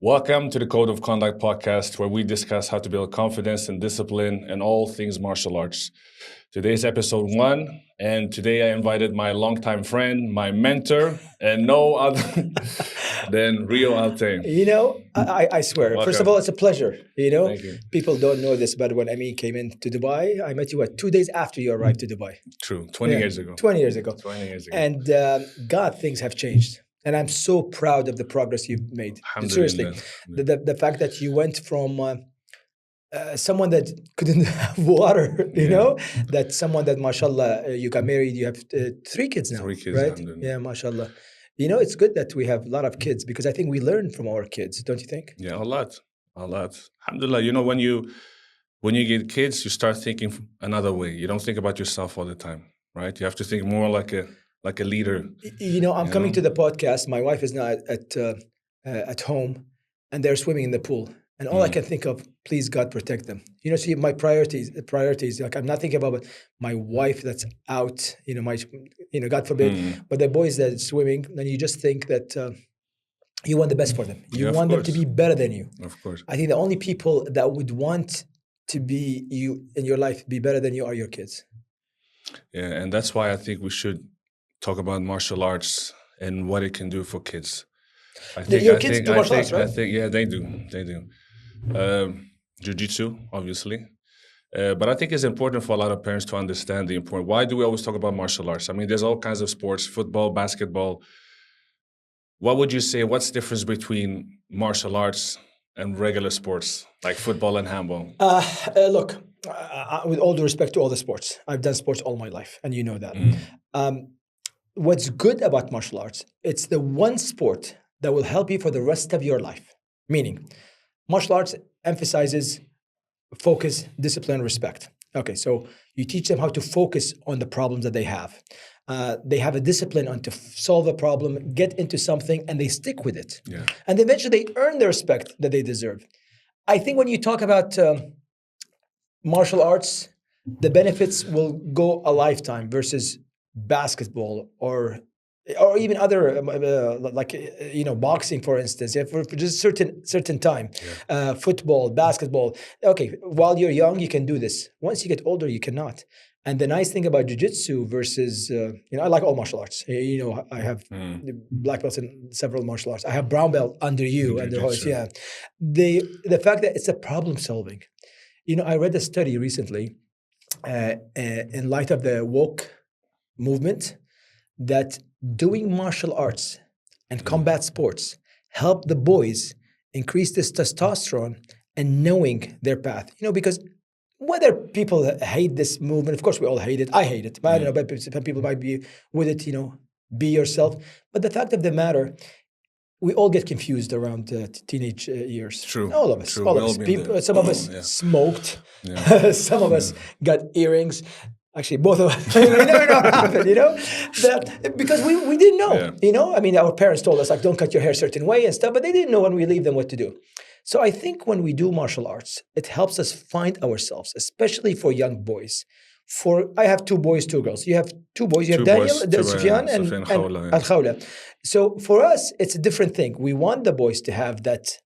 Welcome to the Code of Conduct podcast, where we discuss how to build confidence and discipline in all things martial arts. Today's episode 1, and today I invited my longtime friend, my mentor, and no other than Rio Altaie. I swear. Welcome. First of all, it's a pleasure. Thank you. People don't know this, but when Amin came into Dubai, I met you 2 days after you arrived to Dubai. True, 20 years ago. 20 years ago. 20 years ago. And God, things have changed. And I'm so proud of the progress you've made. Seriously. The fact that you went from someone that couldn't have water, that someone that, mashallah, you got married, you have 3 kids now. 3 kids, right? Yeah, mashallah. It's good that we have a lot of kids because I think we learn from our kids, don't you think? Yeah, a lot. Alhamdulillah, when you get kids, you start thinking another way. You don't think about yourself all the time, right? You have to think more like a leader. I'm coming to the podcast. My wife is now at home, and they're swimming in the pool. And all I can think of, please God protect them. See, my priorities. Like I'm not thinking about my wife that's out. God forbid. But the boys that are swimming, then you just think that you want the best for them. You want them to be better than you. Of course. I think the only people that would want to be you in your life, be better than you, are your kids. Yeah, and that's why I think we should talk about martial arts and what it can do for kids. Your kids do martial arts, right? Yeah, they do. Jiu-jitsu, obviously. But I think it's important for a lot of parents to understand the importance. Why do we always talk about martial arts? I mean, there's all kinds of sports, football, basketball. What would you say, what's the difference between martial arts and regular sports, like football and handball? Look, with all due respect to all the sports, I've done sports all my life, and you know that. What's good about martial arts, it's the one sport that will help you for the rest of your life. Meaning, martial arts emphasizes focus, discipline, respect. Okay, so you teach them how to focus on the problems that they have. They have a discipline on to solve a problem, get into something, and they stick with it. Yeah. And eventually they earn the respect that they deserve. I think when you talk about martial arts, the benefits will go a lifetime versus basketball or even other boxing, for instance, for just certain time. Yeah. Football, basketball. Okay, while you're young, you can do this. Once you get older, you cannot. And the nice thing about jiu-jitsu versus, I like all martial arts. I have black belts in several martial arts. I have brown belt under you, under Horace. Yeah. The fact that it's a problem solving. I read a study recently in light of the woke movement that doing martial arts and combat sports help the boys increase this testosterone and knowing their path. Because whether people hate this movement, of course we all hate it. I hate it, but I don't know. But some people might be with it. Be yourself. But the fact of the matter, we all get confused around teenage years. True. All of us. True. All of us. Some of us smoked. Yeah. Some of us got earrings. Actually, both of us. We never know what happened, because we didn't know. Yeah. I mean, our parents told us, like, don't cut your hair a certain way and stuff, but they didn't know when we leave them what to do. So I think when we do martial arts, it helps us find ourselves, especially for young boys. I have 2 boys, 2 girls. You have 2 boys. You have Daniel, Sufyan, and Khawla. So for us, it's a different thing. We want the boys to have that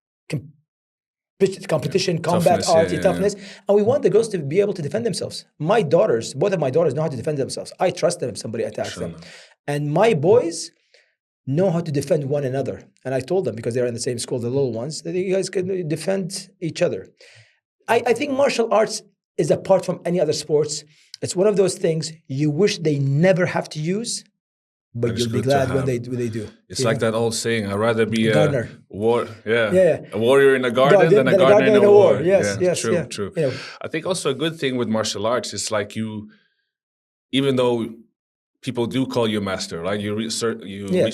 competition, combat, toughness, and we want the girls to be able to defend themselves. Both of my daughters know how to defend themselves. I trust them if somebody attacks them. And my boys know how to defend one another. And I told them, because they're in the same school, the little ones, that you guys can defend each other. I think martial arts is apart from any other sports. It's one of those things you wish they never have to use, but you'll be glad when they do. It's like that old saying, I'd rather be a warrior in a garden than a gardener in a war. Yes, true. I think also a good thing with martial arts is like even though people do call you master, right? You reach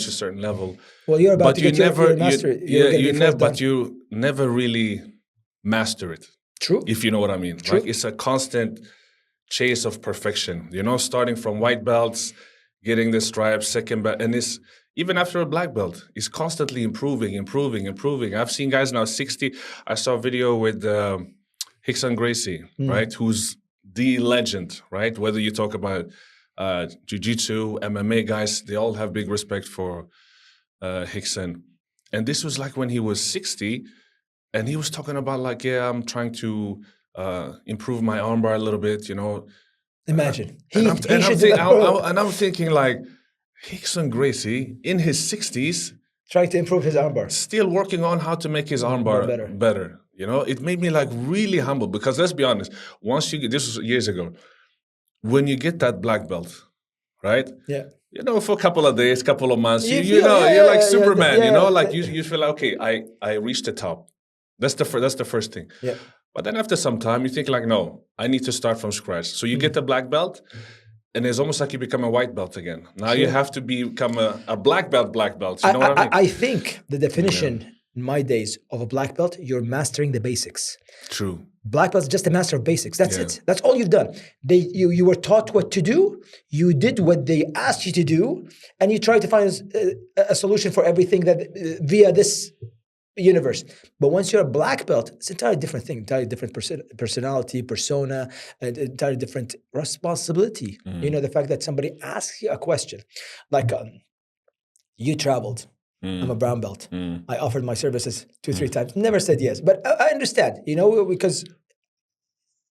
a certain level. Well, you're about to get your master. But you never really master it. True. If you know what I mean. True. Like it's a constant chase of perfection, starting from white belts, getting the stripes, second belt, and it's even after a black belt, it's constantly improving. I've seen guys now 60. I saw a video with Rickson Gracie, right, who's the legend, right? Whether you talk about jiu-jitsu, MMA guys, they all have big respect for Rickson. And this was like when he was 60, and he was talking about like, yeah, I'm trying to improve my armbar a little bit, you know. Imagine. And He should do that. and I'm thinking like, Rickson Gracie in his 60s, Trying to improve his armbar. still working on how to make his armbar better. You know, it made me like really humble because let's be honest, once you get, this was years ago, when you get that black belt, right? Yeah. You know, for a couple of days, couple of months, You you feel- know, yeah, you're yeah, like yeah, Superman. yeah, you know, yeah. like you feel like, okay, I reached the top. That's the first thing. Yeah. But then after some time, you think like, no, I need to start from scratch. So you get the black belt, and it's almost like you become a white belt again. Now you have to become a black belt. You know what I mean? I think the definition in my days of a black belt, you're mastering the basics. True. Black belt is just a master of basics. That's it. That's all you've done. You were taught what to do. You did what they asked you to do, and you tried to find a solution for everything that via this universe. But once you're a black belt, it's an entirely different thing, entirely different personality, persona, and entirely different responsibility. You know, the fact that somebody asks you a question, like you traveled. I'm a brown belt. I offered my services 2-3 times, never said yes. But I understand, you know, because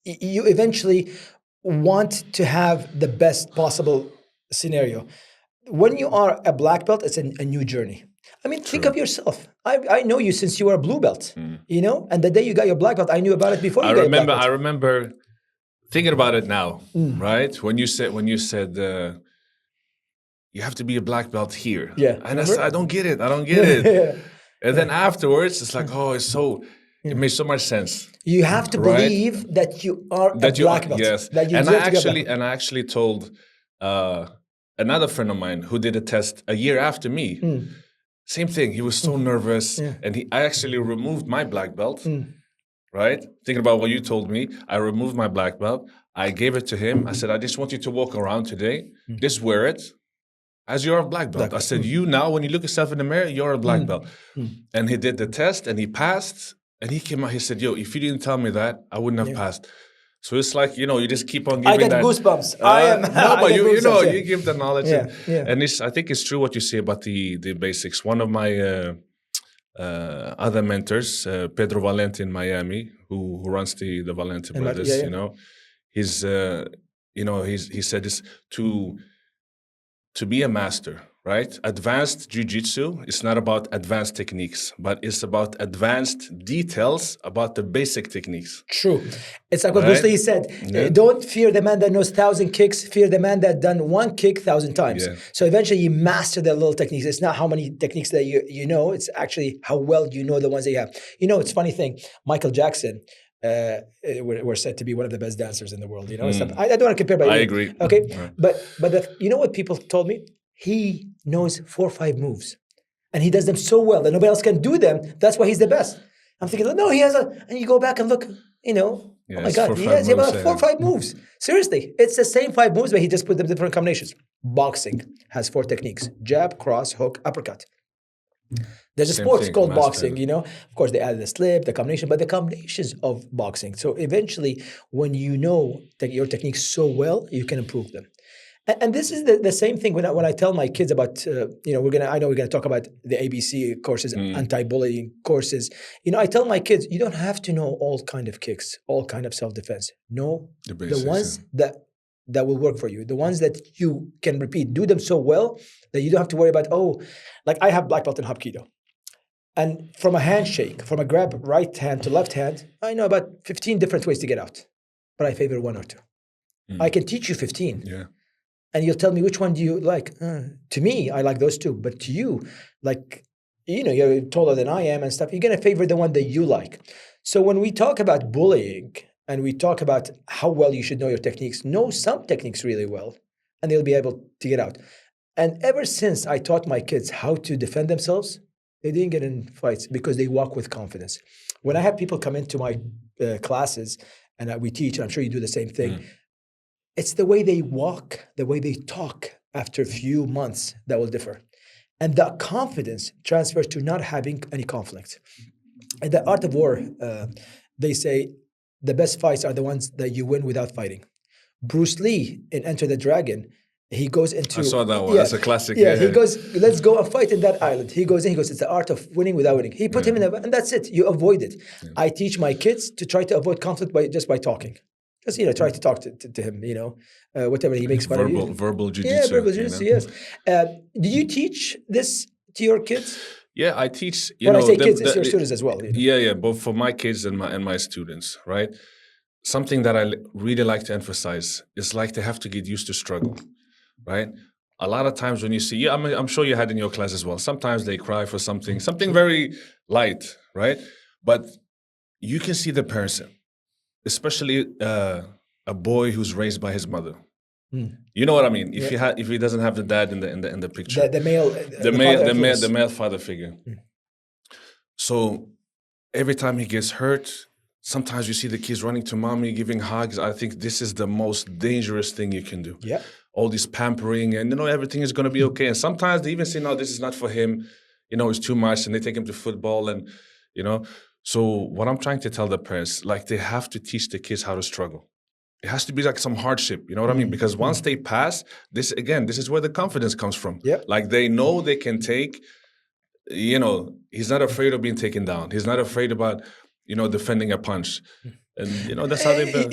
you eventually want to have the best possible scenario. When you are a black belt, it's a new journey. I mean, think of yourself. I know you since you were a blue belt, you know, and the day you got your black belt, I knew about it before you got your black belt. I remember thinking about it now, right? When you said you have to be a black belt here. Yeah. And I don't get it. Yeah. And then afterwards, it's like, oh, it makes so much sense. You have to believe that you are a black belt. Yes. That you and I actually told another friend of mine who did a test a year after me. Same thing. He was so nervous, and I actually removed my black belt. Right? Thinking about what you told me, I removed my black belt. I gave it to him. I said, I just want you to walk around today. Just wear it as you're a black belt. I said, you now, when you look yourself in the mirror, you're a black belt. And he did the test, and he passed. And he came out. He said, yo, if you didn't tell me that, I wouldn't have passed. So it's like, you know, you just keep on giving I get goosebumps. No, but you know, you give the knowledge. Yeah. And I think it's true what you say about the basics. One of my other mentors, Pedro Valente in Miami, who runs the Valente brothers, you know, he's, you know, he said this to be a master, right? Advanced jiu-jitsu is not about advanced techniques, but it's about advanced details about the basic techniques. True. It's like what Bruce Lee said, don't fear the man that knows 1,000 kicks, fear the man that done one kick 1,000 times. Yeah. So eventually you master the little techniques. It's not how many techniques that you know, it's actually how well you know the ones that you have. You know, it's a funny thing, Michael Jackson, we're said to be one of the best dancers in the world. You know, I don't want to compare, but I agree. Okay, but you know what people told me? He knows 4 or 5 moves, and he does them so well that nobody else can do them. That's why he's the best. I'm thinking, no, he has and you go back and look, you know, oh my God, he has about 4 or 5 moves. Seriously, it's the same 5 moves, but he just put them in different combinations. Boxing has 4 techniques: jab, cross, hook, uppercut. There's a sport called boxing, you know. Of course, they added the slip, the combination, but the combinations of boxing. So eventually, when you know your techniques so well, you can improve them. And this is the same thing when I tell my kids about, you know, I know we're going to talk about the ABC courses, anti-bullying courses. You know, I tell my kids, you don't have to know all kind of kicks, all kind of self-defense. Know the ones that will work for you, the ones that you can repeat. Do them so well that you don't have to worry about, like I have black belt in Hapkido. And from a handshake, from a grab right hand to left hand, I know about 15 different ways to get out. But I favor 1 or 2. I can teach you 15. Yeah. And you'll tell me, which one do you like? To me, I like those 2. But to you, like, you know, you're taller than I am and stuff, you're going to favor the one that you like. So when we talk about bullying and we talk about how well you should know your techniques, know some techniques really well, and they'll be able to get out. And ever since I taught my kids how to defend themselves, they didn't get in fights because they walk with confidence. When I have people come into my classes and we teach, and I'm sure you do the same thing, it's the way they walk, the way they talk after a few months that will differ. And that confidence transfers to not having any conflict. In the art of war, they say the best fights are the ones that you win without fighting. Bruce Lee in Enter the Dragon He goes into. I saw that one. Yeah, That's a classic. yeah. Yeah. He goes, let's go and fight in that island. He goes in. He goes, it's the art of winning without winning. He put him in, and that's it. You avoid it. I teach my kids to try to avoid conflict by talking. Just try to talk to him. Whatever he makes fun of you. Verbal jujitsu. Yeah, verbal jujitsu. Yes. Do you teach this to your kids? Yeah, I teach. When I say kids, it's your students as well. Yeah, both for my kids and my students, right? Something that I really like to emphasize is like they have to get used to struggle, right? A lot of times when you see, I'm sure you had in your class as well. Sometimes they cry for something very light, right? But you can see the person, especially a boy who's raised by his mother. You know what I mean? If he doesn't have the dad in the picture, the male father figure. So every time he gets hurt, sometimes you see the kids running to mommy, giving hugs. I think this is the most dangerous thing you can do. Yeah. All this pampering and everything is going to be okay. And sometimes they even say, no, this is not for him. It's too much, and they take him to football and So what I'm trying to tell the parents, like they have to teach the kids how to struggle. It has to be like some hardship, you know what I mean? Because once they pass, this is where the confidence comes from. Yeah. Like they know they can take, he's not afraid of being taken down. He's not afraid about, defending a punch. And, that's how they build.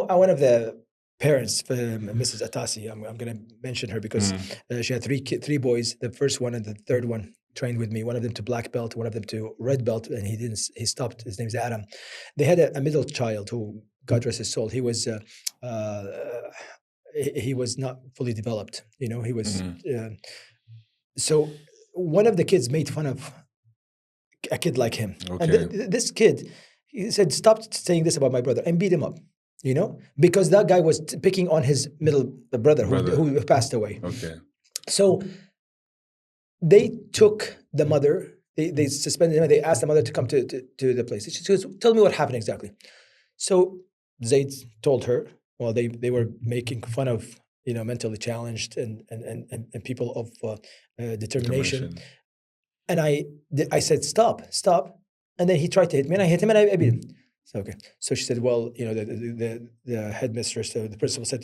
One of the parents, Mrs. Atasi, I'm going to mention her because she had three boys. The first one and the third one trained with me, one of them to black belt, one of them to red belt, and he stopped. His name's Adam. They had a middle child who, God rest his soul, he was not fully developed. He was so one of the kids made fun of a kid like him. Okay. And this kid, he said, stop saying this about my brother, and beat him up, because that guy was picking on his middle brother. Who passed away. Okay. So they took the mother, they suspended him, they asked the mother to come to the place. She goes, tell me what happened exactly. So Zayd told her, well, they were making fun of, mentally challenged and people of determination. And I said, stop. And then he tried to hit me, and I hit him, and I beat him. So, okay. So she said, well, the headmistress, the principal said,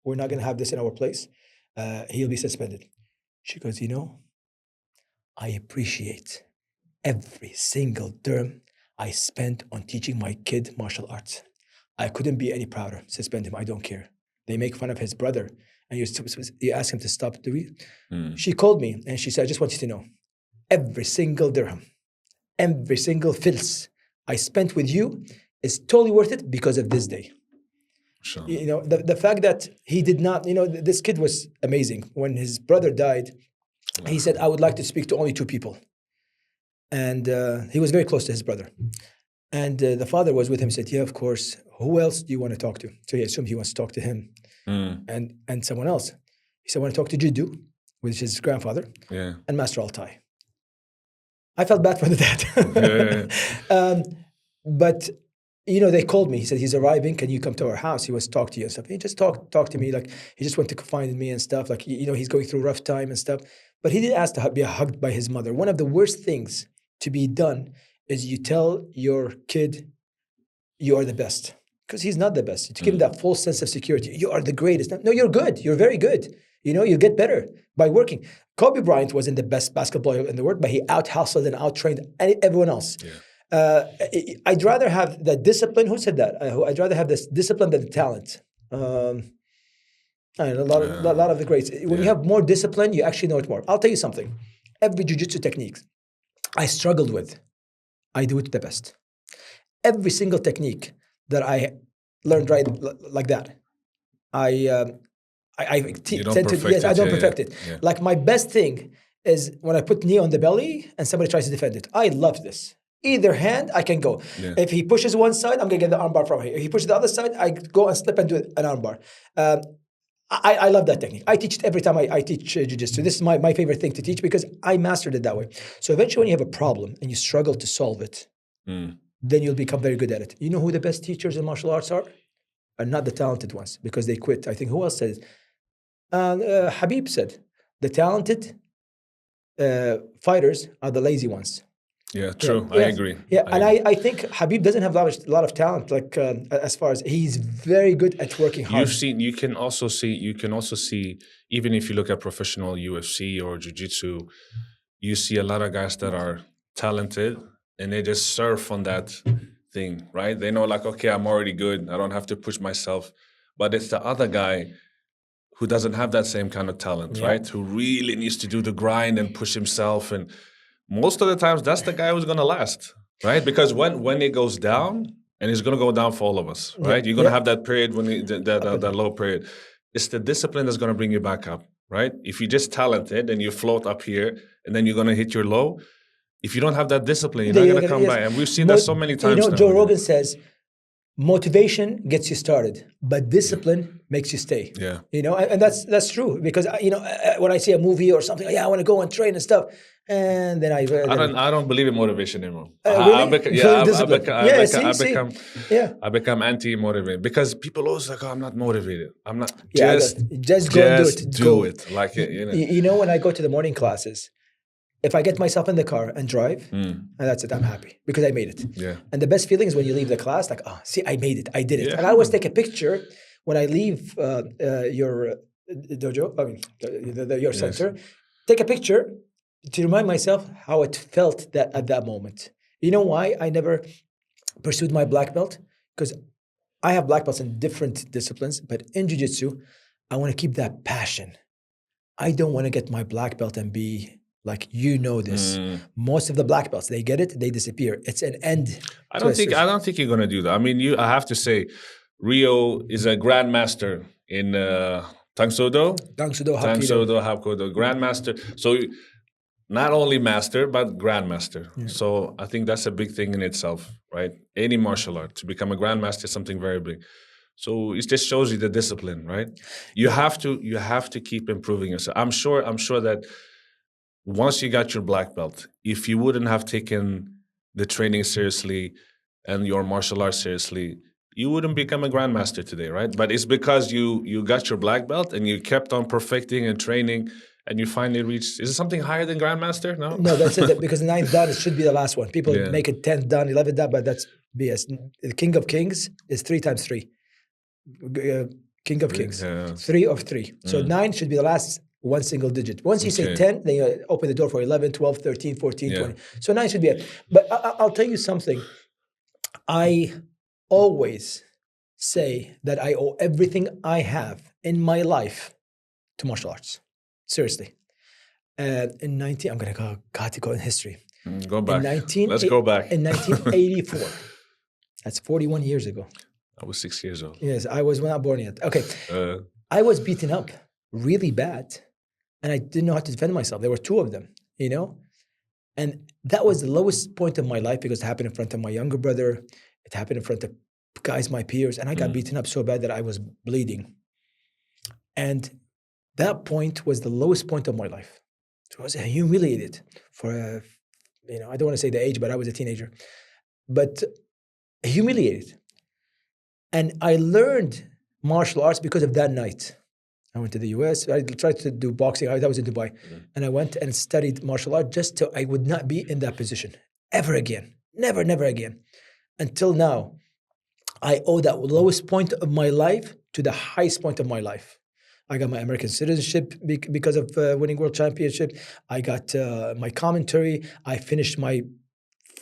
we're not going to have this in our place. He'll be suspended. She goes, I appreciate every single dirham I spent on teaching my kid martial arts. I couldn't be any prouder. Suspend him. I don't care. They make fun of his brother, and you ask him to stop doing it. She called me, and she said, I just want you to know, every single dirham, every single fils I spent with you is totally worth it because of this day. Sure. The fact that he did not, this kid was amazing. When his brother died, he said, I would like to speak to only two people. And he was very close to his brother. And the father was with him, said, yeah, of course. Who else do you want to talk to? So he assumed he wants to talk to him and someone else. He said, I want to talk to Jiddu, which is his grandfather, and Master Altaie. I felt bad for the dad. But, they called me. He said, he's arriving. Can you come to our house? He wants to talk to you and stuff. He just talked to me. Like, he just went to find me and stuff. Like, he's going through a rough time and stuff. But he didn't ask to be hugged by his mother. One of the worst things to be done is you tell your kid you are the best. Because he's not the best. To give him that false sense of security. You are the greatest. No, you're good. You're very good. You get better by working. Kobe Bryant wasn't the best basketball player in the world, but he out-hustled and out-trained everyone else. Yeah. I'd rather have the discipline. Who said that? I'd rather have this discipline than the talent. A lot of the greats. When you have more discipline, you actually know it more. I'll tell you something. Every jiu-jitsu technique I struggled with, I do it the best. Every single technique that I learned right like that, I don't perfect it. Yeah. Like my best thing is when I put knee on the belly and somebody tries to defend it. I love this. Either hand, I can go. Yeah. If he pushes one side, I'm going to get the armbar from here. If he pushes the other side, I go and slip and do an armbar. I love that technique. I teach it every time I teach jiu-jitsu. This is my favorite thing to teach because I mastered it that way. So eventually when you have a problem and you struggle to solve it, then you'll become very good at it. You know who the best teachers in martial arts are? Are not the talented ones because they quit. I think who else said it? Habib said, the talented fighters are the lazy ones. Yeah, true. I Yeah, agree. yeah, I and agree. I think Habib doesn't have a lot of talent. Like as far as he's very good at working hard. You can also see, even if you look at professional UFC or jiu-jitsu, you see a lot of guys that are talented and they just surf on that thing, right? They know like, okay, I'm already good. I don't have to push myself. But it's the other guy who doesn't have that same kind of talent, Yeah. right? Who really needs to do the grind and push himself. And most of the times that's the guy who's gonna last, right? Because when it goes down, and it's gonna go down for all of us, Yeah, right? You're gonna yeah. have that period when Up that and low period. It's the discipline that's gonna bring you back up, right? If you're just talented and you float up here and then you're gonna hit your low, if you don't have that discipline, you're not gonna come yes. back. And we've seen that so many You times know, now. Joe Rogan says motivation gets you started, but discipline makes you stay. Yeah. You know, and that's true because you know when I see a movie or something, yeah, I want to go and train and stuff, and then I don't believe in motivation anymore. really discipline. Yeah, see, yeah, I become anti-motivated because people always like, oh, I'm not motivated. I'm not. yeah. Just go and do it. Do it. Like you know. You know, when I go to the morning classes, if I get myself in the car and drive, and that's it, I'm happy because I made it. Yeah. And the best feeling is when you leave the class, like, oh, see, I made it, I did it. Yeah. And I always take a picture when I leave your dojo, I mean, your center. Take a picture to remind myself how it felt that at that moment. You know why I never pursued my black belt? Because I have black belts in different disciplines, but in jiu-jitsu, I want to keep that passion. I don't want to get my black belt and be like, you know this. Most of the black belts, they get it, they disappear. It's an end. I don't think you're gonna do that. I mean, I have to say, Rio is a Grand Master in Tangsudo. Tangsudo Hapkido, Grand Master. So not only master, but grandmaster. Yeah. So I think that's a big thing in itself, right? Any martial art, to become a grandmaster is something very big. So it just shows you the discipline, right? You have to keep improving yourself. I'm sure that once you got your black belt, if you wouldn't have taken the training seriously and your martial arts seriously, you wouldn't become a grandmaster today, right? But it's because you got your black belt and you kept on perfecting and training. And you finally reached, is it something higher than Grandmaster? No? No, that's it. Because 9th Dan, it should be the last one. People make it 10th Dan, 11th Dan, but that's BS. The King of Kings is 3 times 3. King of Kings. 3 of 3. So 9 should be the last one single digit. Once you say 10, then you open the door for 11, 12, 13, 14, 20. So 9 should be it. But I'll tell you something. I always say that I owe everything I have in my life to martial arts. Seriously. In 19, I'm going to go in history. Go back. Let's go back. In 1984. That's 41 years ago. I was 6 years old. Yes, I was not born yet. Okay. I was beaten up really bad. And I didn't know how to defend myself. There were 2 of them, you know? And that was the lowest point of my life because it happened in front of my younger brother. It happened in front of guys, my peers. And I got beaten up so bad that I was bleeding. And that point was the lowest point of my life. I was humiliated for, I don't want to say the age, but I was a teenager. But humiliated. And I learned martial arts because of that night. I went to the US. I tried to do boxing. I was in Dubai. And I went and studied martial arts just so I would not be in that position ever again. Never, never again. Until now, I owe that lowest point of my life to the highest point of my life. I got my American citizenship because of winning world championship. I got my commentary. I finished my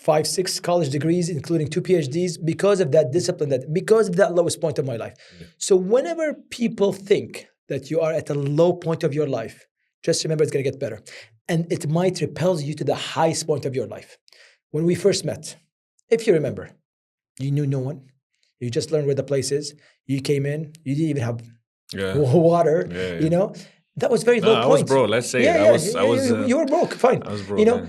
5-6 college degrees, including 2 PhDs, because of that discipline, because of that lowest point of my life. So whenever people think that you are at a low point of your life, just remember it's going to get better. And it might repel you to the highest point of your life. When we first met, if you remember, you knew no one. You just learned where the place is. You came in. You didn't even have water, you know, that was very low point. I was broke. Let's say you were broke. Fine. I was broke. You know,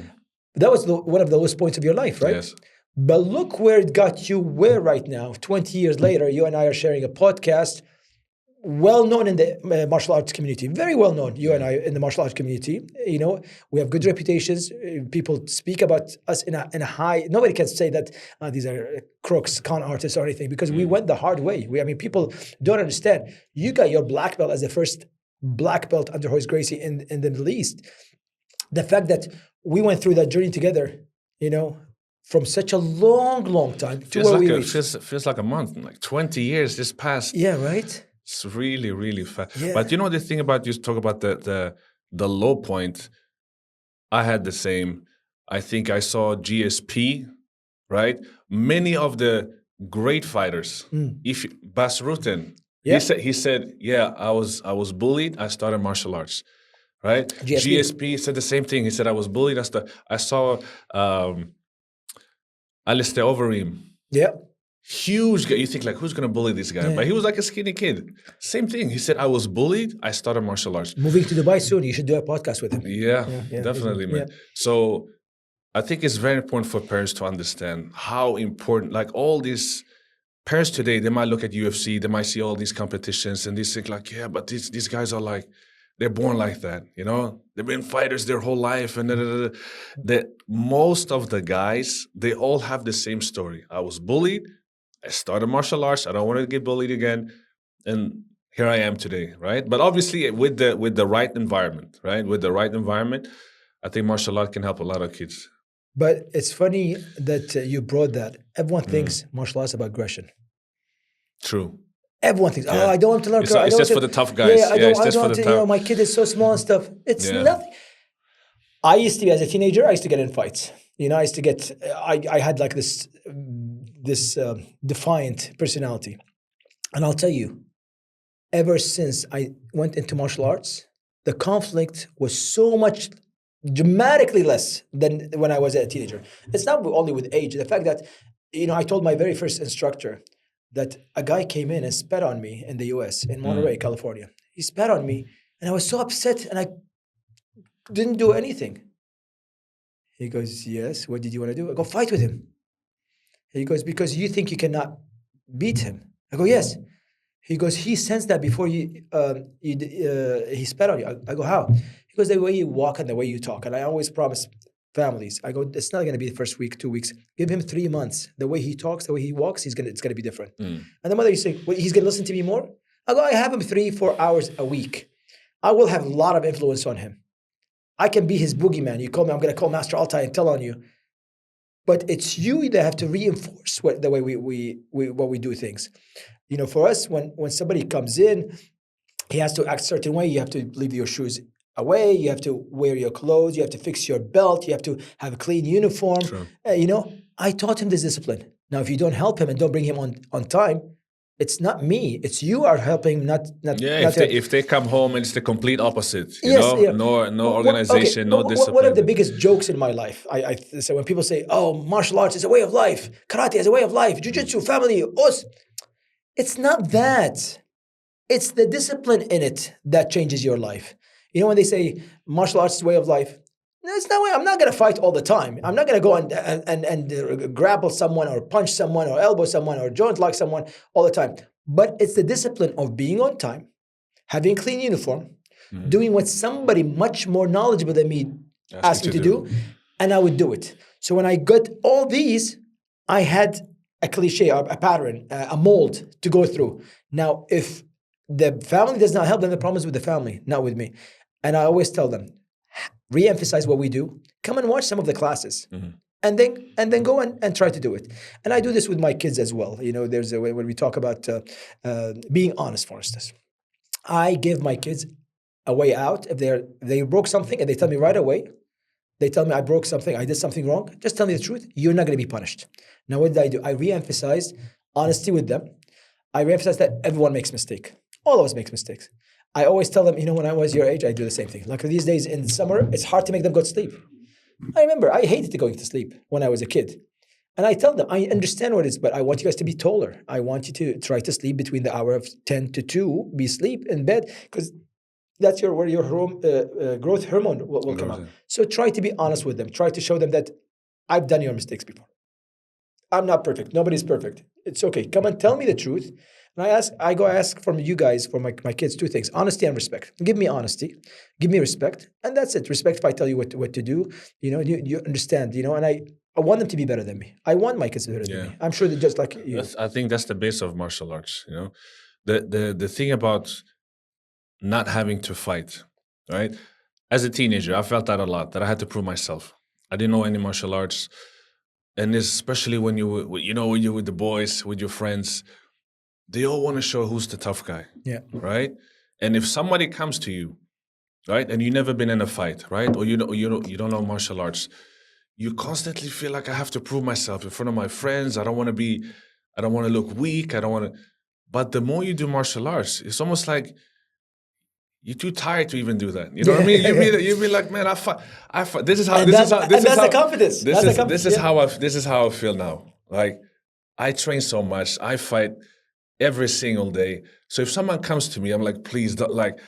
that was one of the lowest points of your life, right? Yes. But look where it got you. Where right now, 20 years later, you and I are sharing a podcast, well known in the martial arts community, very well known. You and I in the martial arts community. You know, we have good reputations. People speak about us in a high. Nobody can say that these are crooks, con artists, or anything because we went the hard way. People don't understand. You got your black belt as the first black belt under Royce Gracie in the Middle East. The fact that we went through that journey together from such a long, long time to Feels where like we a reached. feels like a month. Like 20 years just passed. Yeah, right? It's really, really fast. Yeah. But the thing about you talk about the low point. I had the same. I think I saw GSP, right? Many of the great fighters. If Bas Rutten, Yeah. he said, yeah, I was bullied. I started martial arts, right? GSP said the same thing. He said I was bullied. I saw Alistair Overeem. Yeah. Huge guy. You think like, who's gonna bully this guy? But he was like a skinny kid. Same thing. He said, I was bullied. I started martial arts. Moving to Dubai soon. You should do a podcast with him. Yeah, Yeah, definitely, man. yeah. So I think it's very important for parents to understand how important, like all these parents today, they might look at UFC, they might see all these competitions and they think like, yeah, but these guys are like, they're born like that, They've been fighters their whole life, and that most of the guys, they all have the same story. I was bullied. I started martial arts. I don't want to get bullied again, and here I am today, right? But obviously, with the right environment, right? With the right environment, I think martial art can help a lot of kids. But it's funny that you brought that. Everyone thinks martial arts is about aggression. True. Everyone thinks, I don't want to learn. It's just for the tough guys. Yeah, I it's don't just for want the to. tough. My kid is so small and stuff. It's nothing. I used to be, as a teenager, I used to get in fights. I used to get. I had like this defiant personality, and I'll tell you, ever since I went into martial arts, the conflict was so much dramatically less than when I was a teenager. It's not only with age. The fact that, I told my very first instructor that a guy came in and spat on me in the US, in Monterey, California. He spat on me, and I was so upset, and I didn't do anything. He goes, yes, what did you want to do? I go, fight with him. He goes, because you think you cannot beat him. I go, yes. He goes, he sensed that before he spat on you. I go, how? He goes, the way you walk and the way you talk. And I always promise families, I go, it's not going to be the first week, 2 weeks. Give him 3 months. The way he talks, the way he walks, it's going to be different. And the mother, you say, well, he's going to listen to me more? I go, I have him 3-4 hours a week. I will have a lot of influence on him. I can be his boogeyman. You call me, I'm going to call Master Altaie and tell on you. But it's you that have to reinforce the way we do things. For us, when somebody comes in, he has to act a certain way. You have to leave your shoes away. You have to wear your clothes. You have to fix your belt. You have to have a clean uniform. Sure. I taught him this discipline. Now, if you don't help him and don't bring him on time, it's not me. It's you are helping him. Not if they come home and it's the complete opposite, no organization, no discipline. One of the biggest jokes in my life, I say when people say, "Oh, martial arts is a way of life, karate is a way of life, jiu-jitsu, family, us," it's not that. It's the discipline in it that changes your life. When they say martial arts is a way of life, it's not way. I'm not going to fight all the time. I'm not going to go and grapple someone or punch someone or elbow someone or joint lock someone all the time. But it's the discipline of being on time, having a clean uniform, doing what somebody much more knowledgeable than me asked me to do, and I would do it. So when I got all these, I had a cliche, a pattern, a mold to go through. Now, if the family does not help, then the problem is with the family, not with me. And I always tell them, re-emphasize what we do. Come and watch some of the classes, and then go and try to do it. And I do this with my kids as well. There's a way when we talk about being honest. For instance, I give my kids a way out if they broke something and they tell me right away. They tell me I broke something, I did something wrong. Just tell me the truth. You're not going to be punished. Now, what did I do? I re-emphasized honesty with them. I re-emphasized that everyone makes mistakes. All of us make mistakes. I always tell them, when I was your age, I do the same thing. Like these days in the summer, it's hard to make them go to sleep. I remember I hated going to sleep when I was a kid. And I tell them, I understand what it is, but I want you guys to be taller. I want you to try to sleep between the hour of 10 to 2, be sleep in bed, because that's where your growth hormone will come out. So try to be honest with them. Try to show them that I've done your mistakes before. I'm not perfect. Nobody's perfect. It's okay. Come and tell me the truth. And I go ask from you guys, for my kids, 2 things: honesty and respect. Give me honesty, give me respect, and that's it. Respect if I tell you what to do. You understand. And I want them to be better than me. I want my kids to be better than me. I'm sure that just like you. I think that's the base of martial arts. The thing about not having to fight, right? As a teenager, I felt that a lot, that I had to prove myself. I didn't know any martial arts, and especially when when you're with the boys, with your friends, they all want to show who's the tough guy, Yeah. right? And if somebody comes to you, right, and you've never been in a fight, right, or you don't know martial arts, you constantly feel like I have to prove myself in front of my friends. I don't want to look weak. I don't want to. But the more you do martial arts, it's almost like you're too tired to even do that. You know what I mean? You be like, man, I fight. This is how. And This that's is how. This and is that's how. the confidence. This That's the is confidence. this is Yeah. how I. This is how I feel now. Like I train so much. I fight every single day. So if someone comes to me, I'm like, please don't like.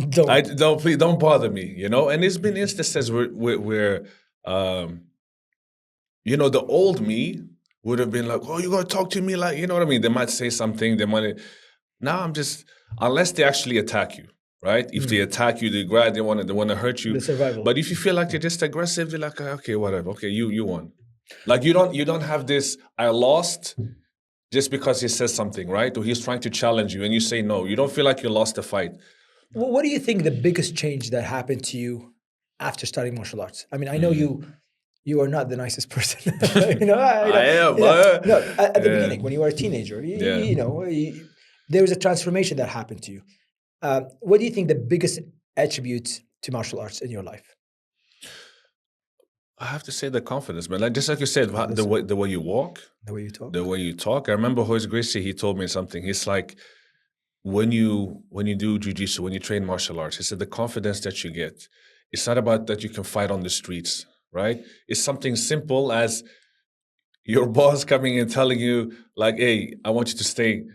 Don't. Please don't bother me. You know. And there's been instances where the old me would have been like, oh, you gotta talk to me like, you know what I mean? They might say something, now I'm just, unless they actually attack you, right? If they attack you, they want to hurt you. The survival. But if you feel like you're just aggressive, they're like, okay, whatever. Okay, you won. Like you don't have this, I lost just because he says something, right? Or he's trying to challenge you and you say no. You don't feel like you lost the fight. What do you think the biggest change that happened to you after studying martial arts? I mean, I know you are not the nicest person. I am. No, at the Yeah. beginning, when you were a teenager, Yeah. there was a transformation that happened to you. What do you think the biggest attribute to martial arts in your life? I have to say the confidence, man. Like just like you said, the way you walk, The way you talk? the way you talk. I remember Hoist Gracie, he told me something. He's like, when you do jiu-jitsu, when you train martial arts, he said the confidence that you get, it's not about that you can fight on the streets, right? It's something simple as your boss coming and telling you, like, hey, I want you to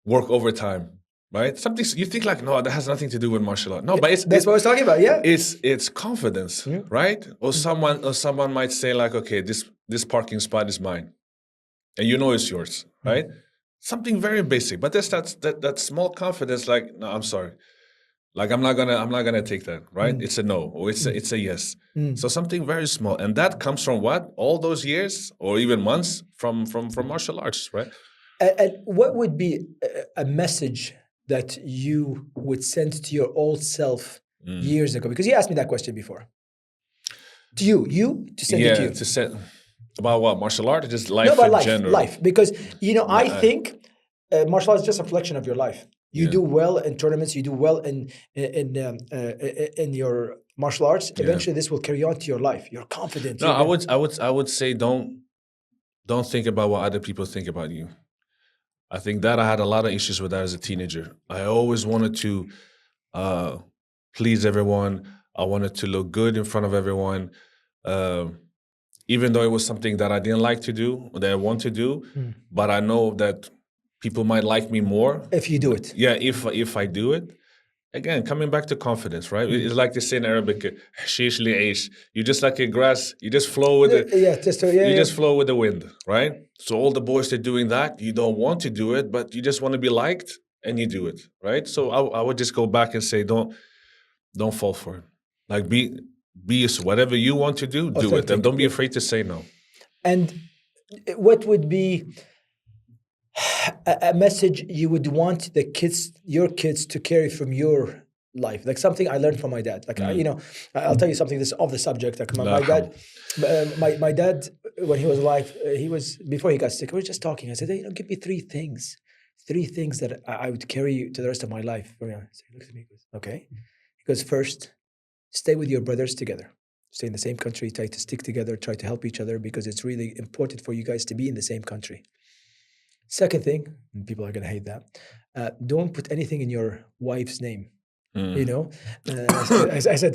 work overtime, right? Something you think like, no, that has nothing to do with martial art. No, but That's what I was talking about, yeah. it's confidence, right? Or someone might say like, okay, this parking spot is mine, and you know it's yours, right? Something very basic, but there's that small confidence. Like, no, I'm sorry, like I'm not gonna take that, right? It's a no, or it's a yes. So something very small, and that comes from what? All those years, or even months from martial arts, right? And what would be a message that you would send to your old self years ago? Because you asked me that question before. To you to send it to you. To say about what martial art, or just life No, but in general. life. Because I think martial arts is just a reflection of your life. You do well in tournaments. You do well in your martial arts. Eventually, this will carry on to your life. You're confident. No, I would say don't think about what other people think about you. I think that I had a lot of issues with that as a teenager. I always wanted to please everyone. I wanted to look good in front of everyone, even though it was something that I didn't like to do, that I want to do. But I know that people might like me more if you do it. Yeah, if I do it. Again, coming back to confidence, right? It's like they say in Arabic, "Hashish li aish." You just like a grass. You just flow with it. Just flow with the wind, right? So all the boys that are doing that, you don't want to do it, but you just want to be liked, and you do it, right? So I would just go back and say, don't fall for it. Like be whatever you want to do, do it, and don't be afraid to say no. And what would be a message you would want your kids to carry from your life? Like something I learned from my dad. Like I'll tell you something. This off the subject. Like my dad, when he was alive, before he got sick. We were just talking. I said, hey, give me three things that I would carry to the rest of my life. So he looks at me. He goes, okay. He goes, first, stay with your brothers together. Stay in the same country. Try to stick together. Try to help each other because it's really important for you guys to be in the same country. Second thing, and people are going to hate that, don't put anything in your wife's name. I said,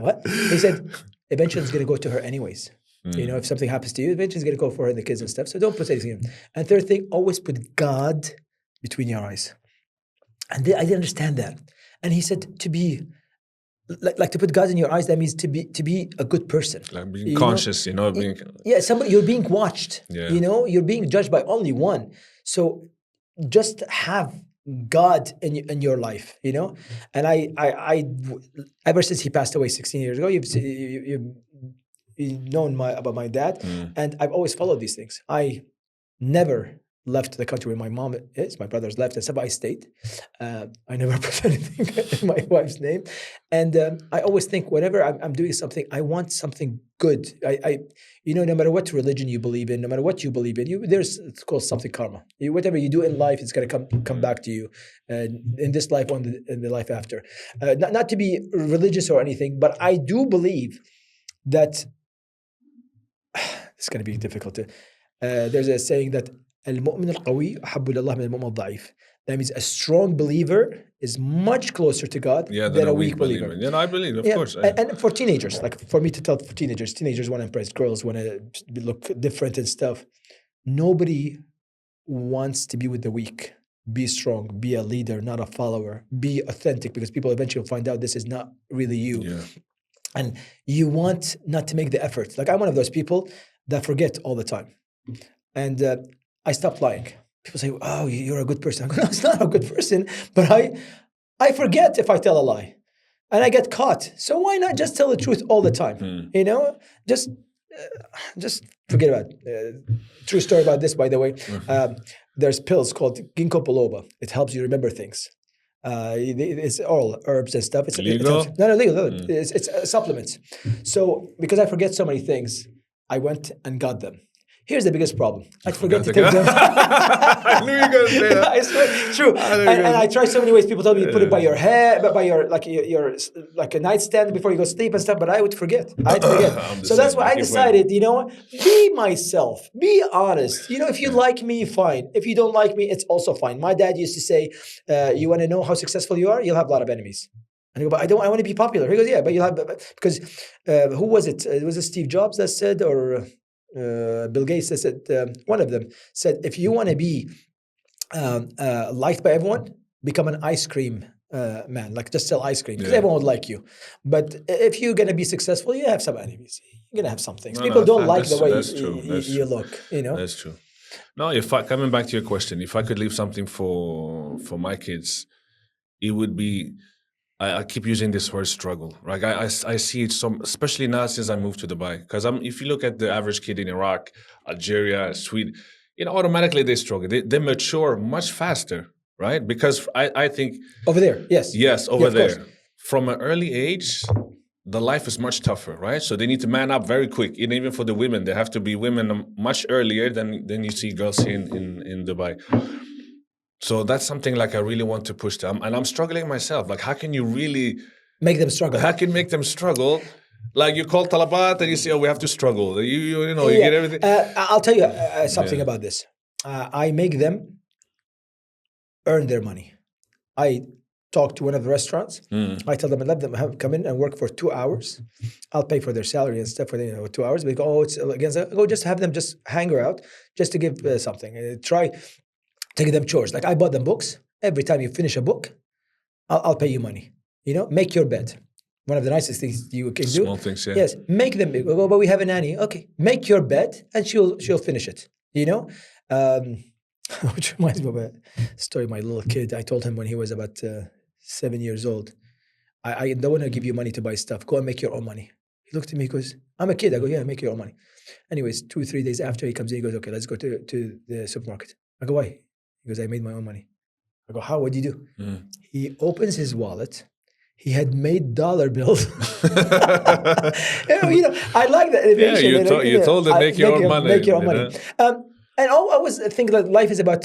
what? He said, eventually it's going to go to her anyways. If something happens to you, eventually it's going to go for her and the kids and stuff. So don't put anything in. And third thing, always put God between your eyes. And I didn't understand that. And he said to be like to put God in your eyes, that means to be a good person. Like being conscious, being somebody, you're being watched. Yeah. You're being judged by only one. So just have God in your life, And I ever since he passed away 16 years ago, you've known about my dad, and I've always followed these things. I never left the country where my mom is. My brothers left and stuff. I stayed. I never put anything in my wife's name. And I always think whenever I'm doing something, I want something good. No matter what religion you believe in, no matter what you believe in, it's called something karma. Whatever you do in life, it's going to come back to you in this life or in the life after. Not to be religious or anything, but I do believe that it's going to be difficult. There's a saying that المؤمن القوي أحب إلى الله من المؤمن الضعيف. That means a strong believer is much closer to God than a weak believer. Yeah, I believe, of course. And for teenagers, like for me to tell for teenagers want to impress girls, want to look different and stuff. Nobody wants to be with the weak. Be strong, be a leader, not a follower. Be authentic, because people eventually will find out this is not really you. Yeah. And you want not to make the effort. Like I'm one of those people that forget all the time. And I stopped lying. People say, "Oh, you're a good person." I go, "No, it's not a good person, but I forget if I tell a lie, and I get caught. So why not just tell the truth all the time? Just forget about it. True story about this, by the way. There's pills called ginkgo biloba. It helps you remember things. It's all herbs and stuff. It's legal? No, legal. It's supplements. So because I forget so many things, I went and got them. Here's the biggest problem. I forget to take them. I knew you were going to say that. I swear, true. And I try so many ways. People tell me put it by your head, but by your like a nightstand before you go sleep and stuff. But I would forget. So that's why I decided. Be myself. Be honest. If you like me, fine. If you don't like me, it's also fine. My dad used to say, "You want to know how successful you are? You'll have a lot of enemies." And I go, "But I want to be popular." He goes, "Yeah, but you'll have because who was it? Was it Steve Jobs that said or?" Bill Gates said, one of them said, if you want to be liked by everyone, become an ice cream man, like just sell ice cream, because everyone would like you. But if you're going to be successful, you have some enemies. You're going to have some things. People don't like the way you look. That's true. No, coming back to your question, if I could leave something for my kids, it would be, I keep using this word struggle, right? I see it especially now since I moved to Dubai. Because if you look at the average kid in Iraq, Algeria, Sweden, automatically they struggle. They mature much faster, right? Because I think over there, yes, over there, from an early age, the life is much tougher, right? So they need to man up very quick. And even for the women, they have to be women much earlier than you see girls here in Dubai. So that's something like I really want to push them. And I'm struggling myself. Like, how can you really make them struggle? How can you make them struggle? Like you call talabat and you say, "Oh, we have to struggle." You get everything. I'll tell you something about this. I make them earn their money. I talk to one of the restaurants. I tell them I let them come in and work for 2 hours. I'll pay for their salary and stuff for 2 hours. They go, "Oh, it's against." I go, just have them just hang out, just to give something. Try. Take them chores. Like I bought them books. Every time you finish a book, I'll pay you money. Make your bed. One of the nicest things you can do. Small things, yeah. Yes, make them. Well, but we have a nanny. Okay, make your bed, and she'll finish it. Which reminds me of a story. Of my little kid. I told him when he was about 7 years old, I don't want to give you money to buy stuff. Go and make your own money. He looked at me. He goes, "I'm a kid." I go, "Yeah, make your own money." Anyways, 2 or 3 days after he comes in, he goes, "Okay, let's go to the supermarket." I go, "Why?" He goes, "I made my own money." I go, "How? What did you do?" He opens his wallet. He had made dollar bills. I like that innovation. Yeah, you told them make your own money. Make your own money. And I always think that life is about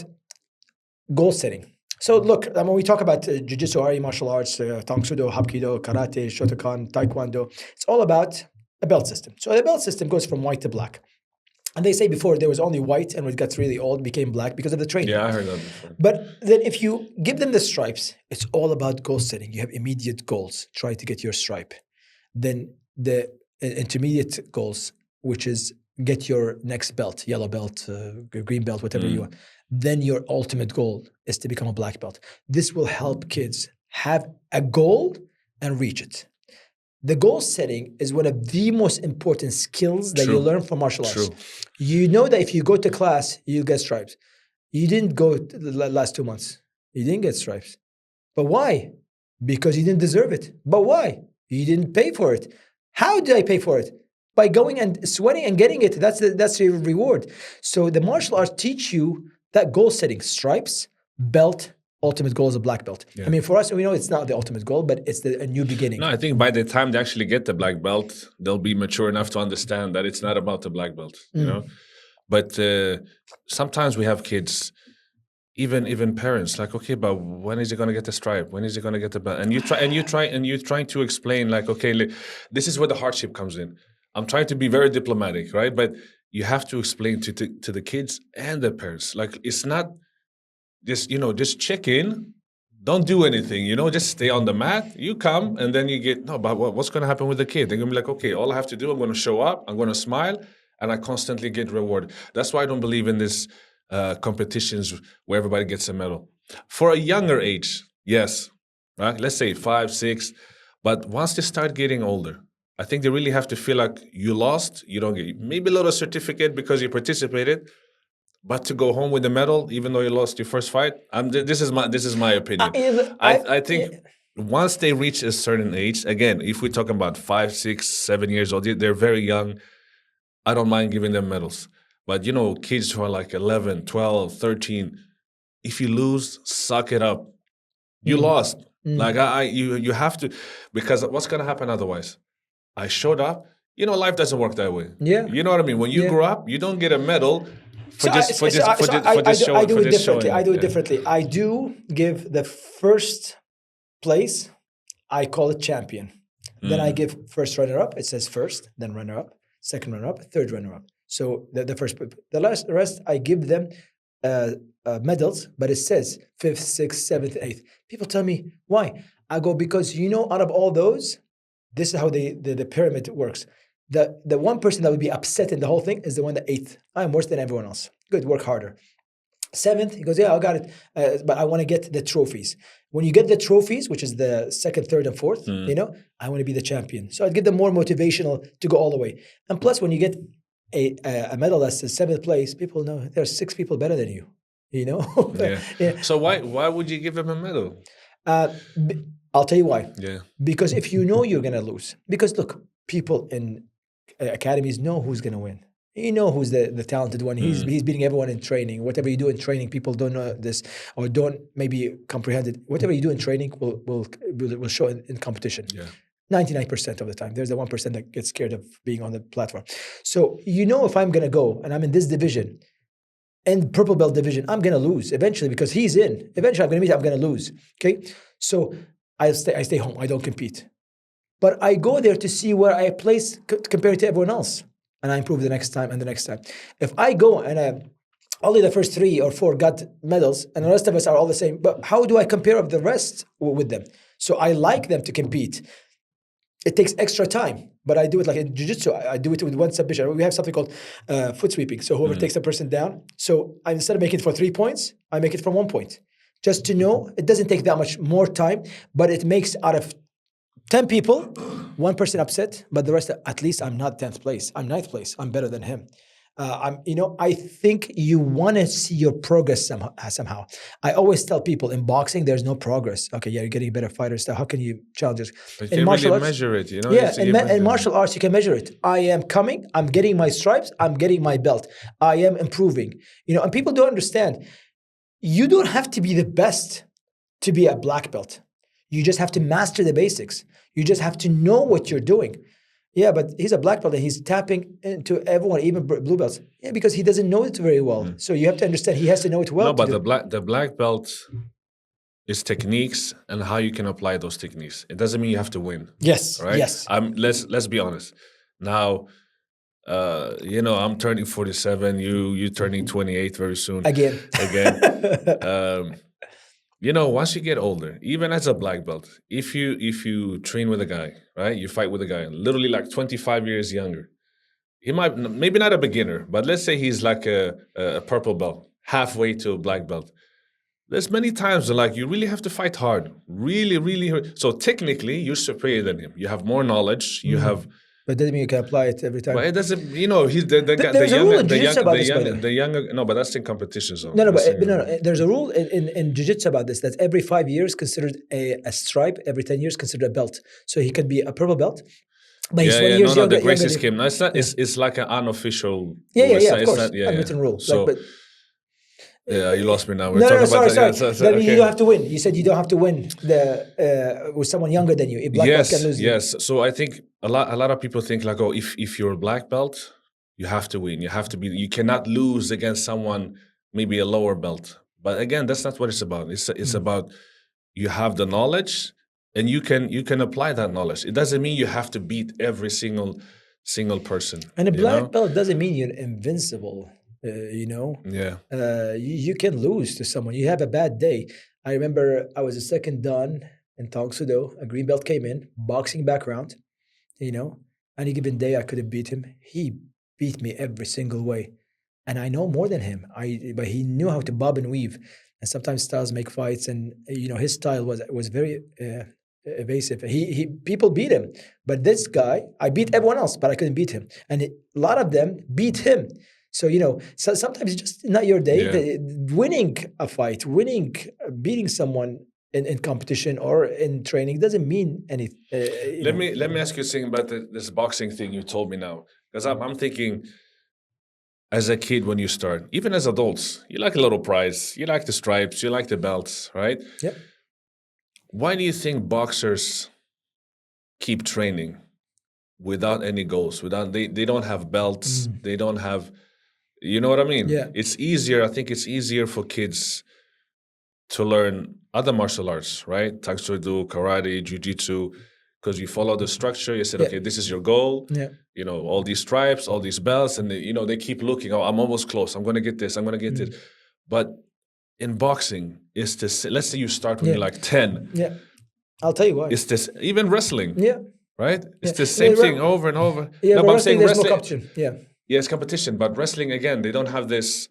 goal setting. So look, when we talk about jiu-jitsu, martial arts, Tang Soo Do, Hapkido, Karate, Shotokan, Taekwondo, it's all about a belt system. So the belt system goes from white to black. And they say before there was only white, and when it got really old, became black because of the training. Yeah, I heard that before. But then if you give them the stripes, it's all about goal setting. You have immediate goals. Try to get your stripe. Then the intermediate goals, which is get your next belt, yellow belt, green belt, whatever you want. Then your ultimate goal is to become a black belt. This will help kids have a goal and reach it. The goal setting is one of the most important skills that you learn from martial arts. You know that if you go to class, you'll get stripes. You didn't go the last 2 months. You didn't get stripes. But why? Because you didn't deserve it. But why? You didn't pay for it. How did I pay for it? By going and sweating and getting it. That's your reward. So the martial arts teach you that goal setting, stripes, belt, ultimate goal is a black belt. I mean, for us, we know it's not the ultimate goal, but it's a new beginning. No, I think by the time they actually get the black belt, they'll be mature enough to understand that it's not about the black belt, you know. But sometimes we have kids, even parents, like, okay, but when is he going to get the stripe? When is he going to get the belt? And you're trying to explain, like, okay, this is where the hardship comes in. I'm trying to be very diplomatic, right? But you have to explain to the kids and the parents, like, it's not just check in, don't do anything, just stay on the mat. You come and then you get, no, but what's going to happen with the kid? They're going to be like, okay, all I have to do, I'm going to show up, I'm going to smile, and I constantly get rewarded. That's why I don't believe in this competitions where everybody gets a medal. For a younger age, yes, right? Let's say 5, 6, but once they start getting older, I think they really have to feel like you lost, you don't get maybe a little certificate because you participated, but to go home with the medal, even though you lost your first fight, this is my opinion. I think once they reach a certain age, again, if we're talking about 5, 6, 7 years old, they're very young. I don't mind giving them medals. But, kids who are like 11, 12, 13, if you lose, suck it up. You lost. Like, you have to, because what's going to happen otherwise? I showed up. Life doesn't work that way. Yeah. You know what I mean? When you grow up, you don't get a medal for I do it showing. differently. I do give the first place, I call it champion. Then I give first runner-up. It says first, then runner-up, second runner-up, third runner-up. So the first, the rest, I give them medals, but it says 5th, 6th, 7th, 8th. People tell me, why? I go, because out of all those, this is how the pyramid works. The one person that would be upset in the whole thing is the one that 8th. I'm worse than everyone else. Good, work harder. 7th, he goes, yeah, I got it, but I want to get the trophies. When you get the trophies, which is the 2nd, 3rd, and 4th, I want to be the champion. So I'd give them more motivational to go all the way. And plus, when you get a medal that's the 7th place, people know there are 6 people better than you. Yeah. So why would you give them a medal? I'll tell you why. Yeah. Because if you know you're going to lose, because look, people in academies know who's going to win. You know who's the talented one. He's beating everyone in training. Whatever you do in training, people don't know this or don't maybe comprehend it. Whatever you do in training will show in competition. Yeah. 99% of the time. There's the 1% that gets scared of being on the platform. So if I'm going to go and I'm in this division, in purple belt division, I'm going to lose eventually because he's in. Eventually I'm going to lose. Okay? So I stay home. I don't compete. But I go there to see where I place compared to everyone else. And I improve the next time and the next time. If I go and only the first 3 or 4 got medals and the rest of us are all the same, but how do I compare of the rest with them? So I like them to compete. It takes extra time, but I do it like in jiu-jitsu. I do it with one submission. We have something called foot sweeping. So whoever takes the person down. So instead of making it for 3 points, I make it for 1 point. Just to know, it doesn't take that much more time, but it makes out of 10 people, 1 person upset, but the rest, at least I'm not 10th place. I'm 9th place. I'm better than him. I think you want to see your progress somehow. I always tell people in boxing, there's no progress. Okay, yeah, you're getting a better fighter stuff. How can you challenge this? But you can really measure it, Yeah, in martial arts, you can measure it. I am coming, I'm getting my stripes, I'm getting my belt. I am improving. And people don't understand. You don't have to be the best to be a black belt. You just have to master the basics. You just have to know what you're doing. Yeah, but he's a black belt and he's tapping into everyone, even blue belts. Yeah, because he doesn't know it very well. So you have to understand he has to know it well. No, but the black belt is techniques and how you can apply those techniques. It doesn't mean you have to win. Yes, right? yes. Let's be honest. Now, I'm turning 47. You turning 28 very soon. Again. Once you get older, even as a black belt, if you train with a guy, right? You fight with a guy, literally like 25 years younger. He might, maybe not a beginner, but let's say he's like a purple belt, halfway to a black belt. There's many times like you really have to fight hard, really, really hard. So technically, you're superior than him. You have more knowledge. You have. But doesn't mean you can apply it every time. But it doesn't. He's the younger. No, but that's in competition zone. No. There's a rule in jiu-jitsu about this that every 5 years considered a stripe, every 10 years considered a belt. So he can be a purple belt. But he's 20 years younger. The grace scheme. No, it's not. It's like an unofficial. Yeah, of course. Unwritten rule. So, Yeah, you lost me now. We're No, no, talking about sorry, the, sorry. yeah, That means you okay. don't have to win. You said you don't have to win with someone younger than you. A black belt can Yes, lose you. yes. So I think a lot of people think like, oh, if you're a black belt, you have to win. You have to be. You cannot lose against someone maybe a lower belt. But again, that's not what it's about. It's about you have the knowledge and you can apply that knowledge. It doesn't mean you have to beat every single person. And a You black know? belt doesn't mean you're invincible. You know, Yeah. you can lose to someone. You have a bad day. I remember I was a second dan in Tang Sudo. A green belt came in, boxing background. You know, any given day I could have beat him. He beat me every single way, and I know more than him. But he knew how to bob and weave, and sometimes styles make fights. And his style was very evasive. He people beat him, but this guy I beat everyone else, but I couldn't beat him, and a lot of them beat him. So so sometimes it's just not your day. Yeah. Winning a fight, beating someone in competition or in training doesn't mean anything. Let me ask you something about this boxing thing you told me now, because I'm thinking, as a kid when you start, even as adults, you like a little prize, you like the stripes, you like the belts, right? Yep. Why do you think boxers keep training without any goals? Without they don't have belts, they don't have, you know what I mean? Yeah. It's easier. I think it's easier for kids to learn other martial arts, right? Taekwondo, karate, jiu-jitsu, because you follow the structure. You said, Yeah. okay, this is your goal. Yeah. All these stripes, all these belts, and they keep looking. Oh, I'm almost close. I'm going to get this. I'm going to get this. But in boxing, it's this. Let's say you start when Yeah. you're like 10. Yeah. I'll tell you why. It's this. Even wrestling, Yeah. right? It's Yeah. the same Yeah, thing over and over. Yeah, No, but but I'm wrestling, saying there's more wrestling. competition. Yeah. Yeah, it's competition, but wrestling again, they don't have this.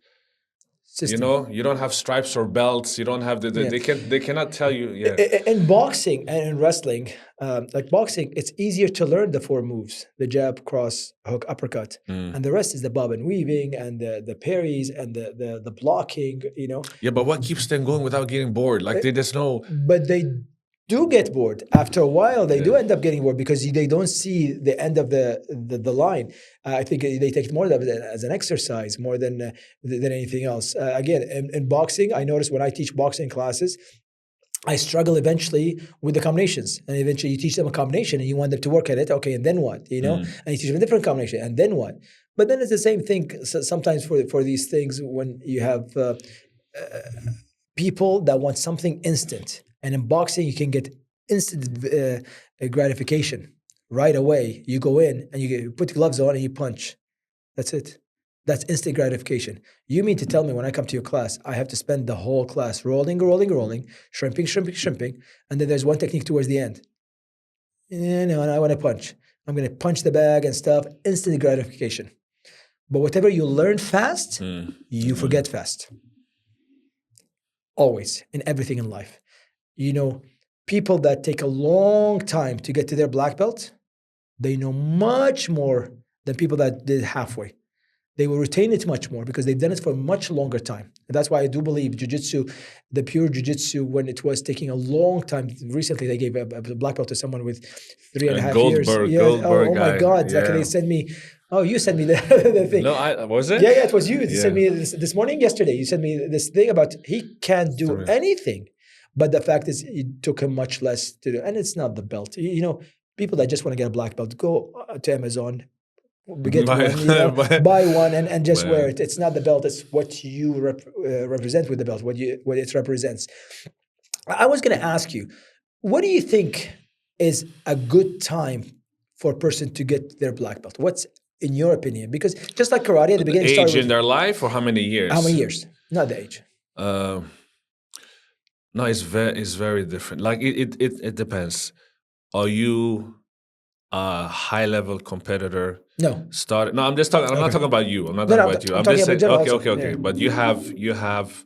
System. You don't have stripes or belts. You don't have Yeah. they cannot tell you. Yeah, In boxing and in wrestling, like boxing, it's easier to learn the four moves: the jab, cross, hook, uppercut, and the rest is the bob and weaving and the parries and the blocking. yeah. But what keeps them going without getting bored? Like they just know. But they do get bored after a while. They do Yeah. end up getting bored because they don't see the end of the line. I think they take it more as an exercise more than anything else. Again, in boxing, I notice when I teach boxing classes, I struggle eventually with the combinations, and eventually you teach them a combination and you want them to work at it. Okay, and then what? And you teach them a different combination, and then what? But then it's the same thing sometimes for these things when you have people that want something instant. And in boxing, you can get instant gratification right away. You go in and you put the gloves on and you punch. That's it. That's instant gratification. You mean to tell me when I come to your class, I have to spend the whole class rolling, shrimping, and then there's one technique towards the end. And I want to punch. I'm going to punch the bag and stuff. Instant gratification. But whatever you learn fast, you forget fast. Always, in everything in life. People that take a long time to get to their black belt, they know much more than people that did halfway. They will retain it much more because they've done it for a much longer time. And that's why I do believe jiu-jitsu, the pure jiu-jitsu, when it was taking a long time, recently they gave a black belt to someone with 3.5 years. Goldberg oh my guy. God, Yeah. Zach, they sent me, you sent me the thing. No, was it? Yeah, it was you. You Yeah. sent me this morning, yesterday. You sent me this thing about he can't do anything. But the fact is, it took him much less to do. And it's not the belt. People that just want to get a black belt, go to Amazon, get buy one and just wear it. It's not the belt. It's what you represent with the belt, what it represents. I was going to ask you, what do you think is a good time for a person to get their black belt? What's in your opinion? Because just like karate at the beginning, age in their life or how many years? How many years? Not the age. No, it's very different. Like it depends. Are you a high level competitor? No. No, I'm just talking. I'm not talking about you. I'm not talking about you. I'm just talking saying. about Okay. But you have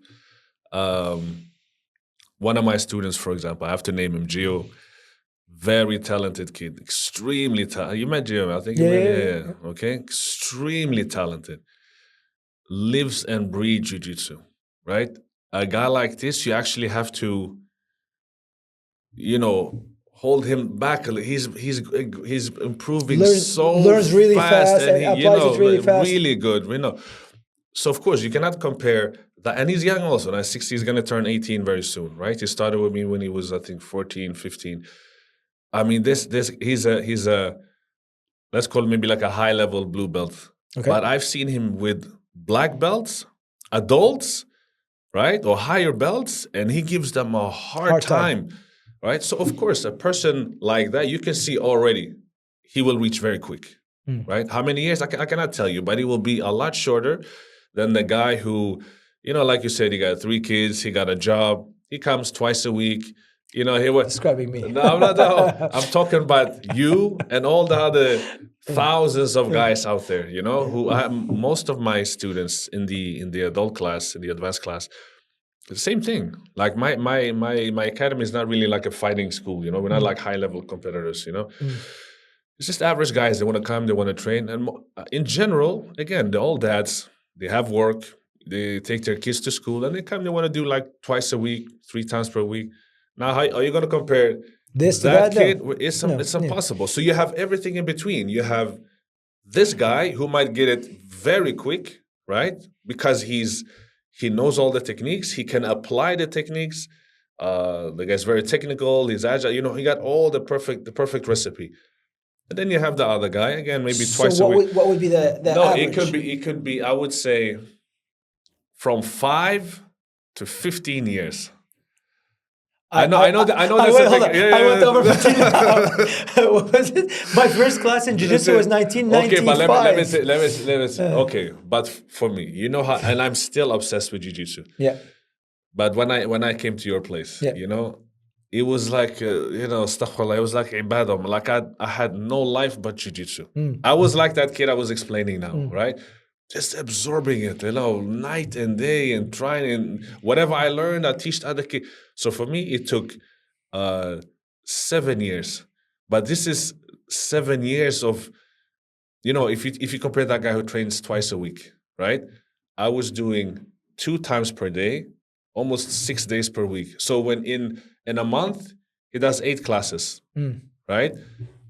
one of my students, for example. I have to name him Gio. Very talented kid, extremely talented. You met Gio, I think. Yeah. Okay, extremely talented. Lives and breathes jiu-jitsu, right? A guy like this, you actually have to, hold him back a little. He's improving learns really fast and applies it really fast. Really good. So of course you cannot compare and he's young also. Now 60, he's going to turn 18 very soon, right? He started with me when he was, I think, 14, 15. I mean, he's a let's call it maybe like a high level blue belt. Okay. But I've seen him with black belts, adults, right, or higher belts, and he gives them a hard time, right? So of course, a person like that, you can see already, he will reach very quick, right? How many years? I cannot tell you, but he will be a lot shorter than the guy who, like you said, he got 3 kids, he got a job, he comes twice a week. He was describing me. No, I'm talking about you and all the other thousands of guys out there. Who most of my students in the adult class, in the advanced class, the same thing. Like my academy is not really like a fighting school. We're not like high level competitors. It's just average guys. They want to come, they want to train, and in general, again, the old dads, they have work, they take their kids to school, and they come. They want to do like twice a week, 3 times per week. Now, how are you going to compare this to that kid? No. It's impossible. So you have everything in between. You have this guy who might get it very quick, right? Because he knows all the techniques. He can apply the techniques. The guy's very technical. He's agile. He got all the perfect recipe. And then you have the other guy again, maybe twice a week. What would be the no? average? It could be. I would say from 5 to 15 years. I know. Hold on. I went over 15 now. What was it? My first class in jiu-jitsu was 1995. Okay, but let me say. Okay, but for me, how, and I'm still obsessed with jiu-jitsu. Yeah. But when I came to your place, it was like, astaghfirullah, it was like ibadah. Like I had no life but jiu-jitsu. I was like that kid I was explaining now, right? Just absorbing it, night and day, and trying, and whatever I learned, I teach other kids. So for me, it took 7 years. But this is 7 years of, if you compare that guy who trains twice a week, right? I was doing 2 times per day, almost 6 days per week. So when in a month, he does 8 classes, right?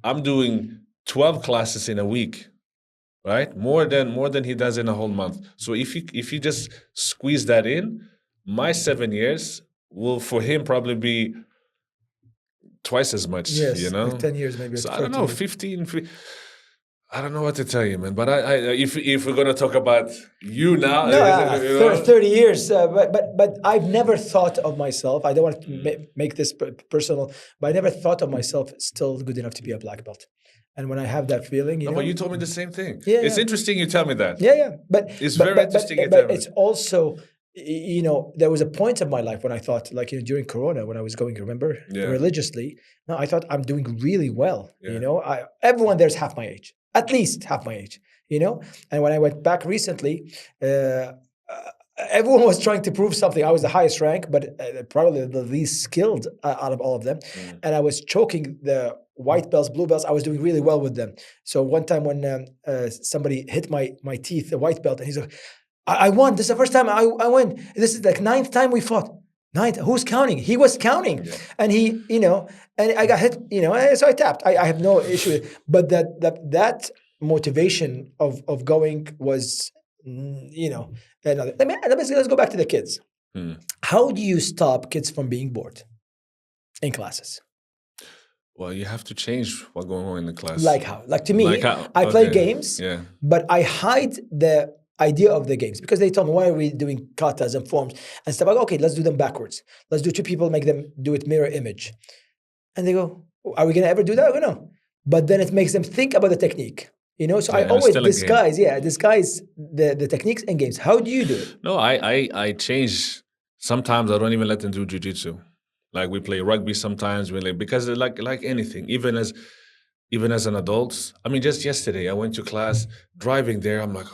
I'm doing 12 classes in a week. Right, more than he does in a whole month. So if you just squeeze that in, my 7 years will for him probably be twice as much. Yes, like 10 years maybe. So I don't know, 15. I don't know what to tell you, man. But if we're gonna talk about you now, 30 years. But I've never thought of myself. I don't want to make this personal, but I never thought of myself still good enough to be a black belt. And when I have that feeling, but you told me the same thing. Yeah, it's interesting you tell me that. Yeah. But it's very interesting. But it's also, there was a point of my life when I thought, like during Corona, when I was going, remember, religiously. No, I thought I'm doing really well. Yeah. Everyone there's half my age, at least half my age. And when I went back recently, everyone was trying to prove something. I was the highest rank, but probably the least skilled out of all of them. And I was choking the white belts, blue belts. I was doing really well with them. So one time when somebody hit my teeth, the white belt, and he's like, I won. This is the first time I won. This is like 9th time we fought. 9th. Who's counting? He was counting. Yeah. And he, and I got hit, so I tapped. I have no issue with it. But that motivation of going was, let's go back to the kids. How do you stop kids from being bored in classes? Well, you have to change what's going on in the class. Like how? Like to me, I play games, but I hide the idea of the games because they told me, why are we doing katas and forms and stuff? I go, okay, let's do them backwards. Let's do 2 people, make them do it mirror image. And they go, are we going to ever do that? I go, no. But then it makes them think about the technique. So I always disguise the techniques in games. How do you do it? No, I change. Sometimes I don't even let them do jiu-jitsu. Like we play rugby sometimes, because like anything, even as an adult. I mean, just yesterday I went to class, driving there. I'm like,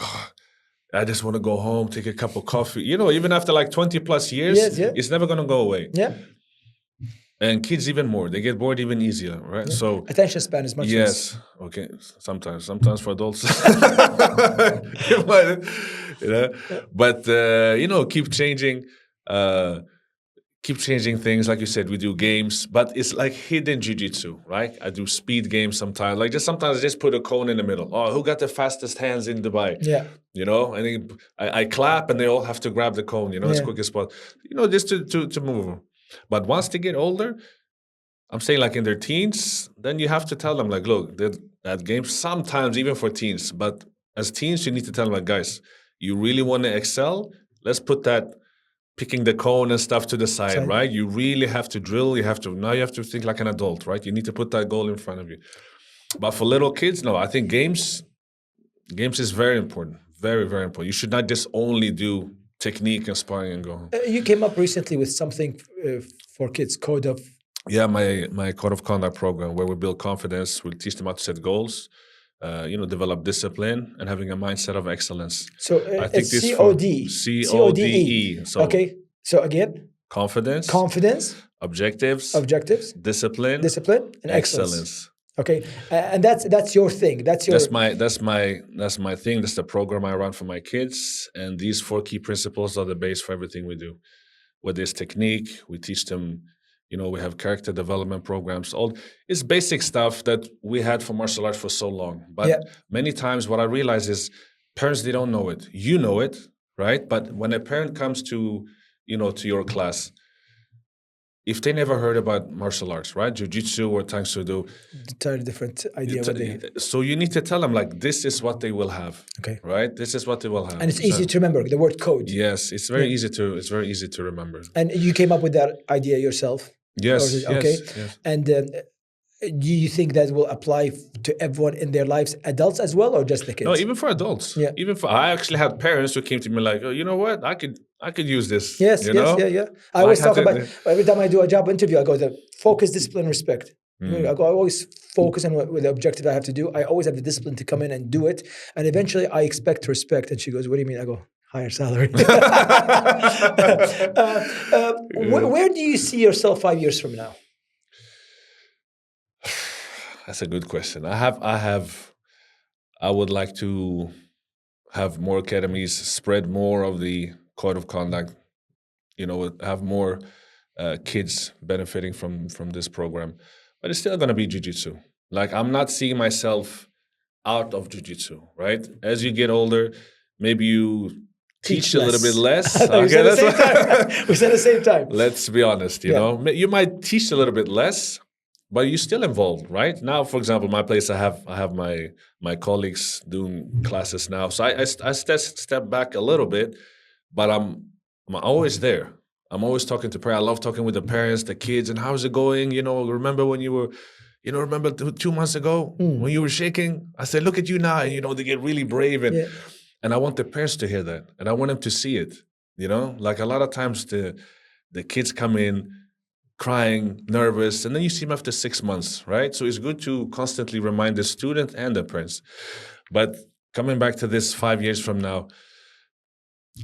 I just want to go home, take a cup of coffee. Even after like 20 plus years, it's never gonna go away. Yeah. And kids even more. They get bored even easier, right? Yeah. So attention span is much less. Yes. Okay. Sometimes for adults. But keep changing. keep changing things. Like you said, we do games, but it's like hidden jiu-jitsu, right? I do speed games sometimes. Like just sometimes I just put a cone in the middle. Oh, who got the fastest hands in Dubai? Yeah. You know, and then I clap and they all have to grab the cone, you know, as Yeah. quick as possible. You know, just to move them. But once they get older, I'm saying like in their teens, then you have to tell them like, look, that game sometimes even for teens, but as teens, you need to tell them like, guys, you really want to excel? Let's put that picking the cone and stuff to the side, right? You really have to drill. You have to think like an adult, right? You need to put that goal in front of you. But for little kids, no, I think games is very important. Very, very important. You should not just only do technique and sparring and go home. You came up recently with something for kids, code of... Yeah, my code of conduct program where we build confidence. We teach them how to set goals, develop discipline and having a mindset of excellence. So I think it's this CODE. So okay. So again, confidence, objectives, discipline, and excellence. Okay, and that's your thing. That's my thing. That's the program I run for my kids, and these 4 key principles are the base for everything we do. Whether it's technique, we teach them. You know, we have character development programs. It's basic stuff that we had for martial arts for so long. But many times, what I realize is parents, they don't know it. You know it, right? But when a parent comes to your class, if they never heard about martial arts, right, jiu-jitsu or tang soo do, entirely different idea. So you need to tell them like this is what they will have. Okay. Right. This is what they will have. And it's easy to remember the word code. Yes, it's very easy to remember. And you came up with that idea yourself. Yes. Okay. Yes. And do you think that will apply to everyone in their lives, adults as well, or just the kids? No, even for adults. Yeah. I actually had parents who came to me like, oh, you know what? I could use this. Yes. Yeah. I always talk about every time I do a job interview, I go the focus, discipline, respect. I always focus on what the objective I have to do. I always have the discipline to come in and do it, and eventually I expect respect. And she goes, "What do you mean?" I go, higher salary. Where do you see yourself 5 years from now? That's a good question. I would like to have more academies, spread more of the code of conduct, have more kids benefiting from this program. But it's still going to be jiu-jitsu. Like, I'm not seeing myself out of jiu-jitsu, right? As you get older, maybe you teach a little bit less. We said the same time. Let's be honest, you know. You might teach a little bit less, but you're still involved, right? Now, for example, my place, I have my colleagues doing classes now. So I step back a little bit, but I'm always there. I'm always talking to parents. I love talking with the parents, the kids, and how's it going? Remember when you were, remember 2 months ago when you were shaking? I said, look at you now. And, they get really brave. And I want the parents to hear that. And I want them to see it, Like a lot of times the kids come in crying, nervous, and then you see them after 6 months, right? So it's good to constantly remind the student and the parents. But coming back to this 5 years from now,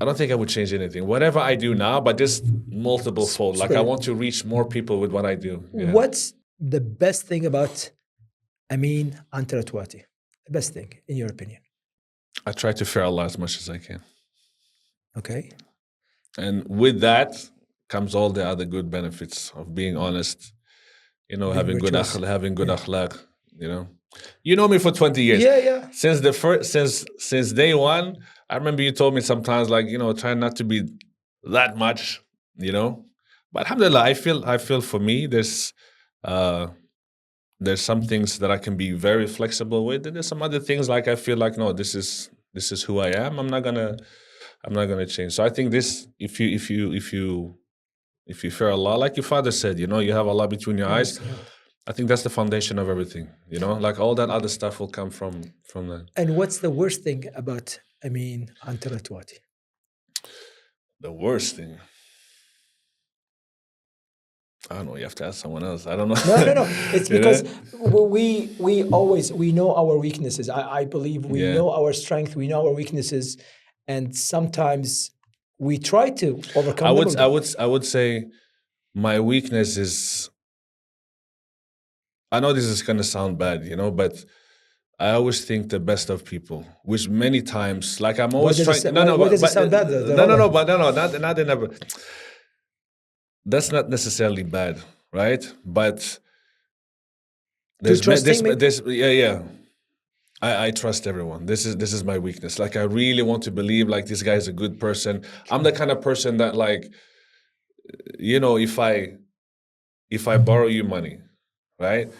I don't think I would change anything. Whatever I do now, but just multiple fold. Like I want to reach more people with what I do. Yeah. What's the best thing about Amin Touati? The best thing, in your opinion? I try to fear Allah as much as I can. Okay. And with that comes all the other good benefits of being honest, having good akhlaq, You know me for 20 years. Yeah. Since day one, I remember you told me sometimes like, try not to be that much, But alhamdulillah, I feel for me there's some things that I can be very flexible with, and there's some other things like I feel like no, this is who I am. I'm not gonna change. So I think this, if you fear Allah, like your father said, you have Allah between your eyes. I think that's the foundation of everything, like all that other stuff will come from that. And what's the worst thing about Amin Touati? The worst thing? I don't know. You have to ask someone else. I don't know. No. It's because we know our weaknesses. I believe we know our strength. We know our weaknesses, and sometimes we try to overcome them. I would say my weakness is. I know this is going to sound bad, but I always think the best of people, which many times, like I'm always trying. Why does it sound bad? No, not in ever. that's not necessarily bad, right? But Too trusting, maybe? there's yeah. I trust everyone. This is my weakness. Like I really want to believe like this guy is a good person. I'm the kind of person that like, you know, if I borrow you money, right?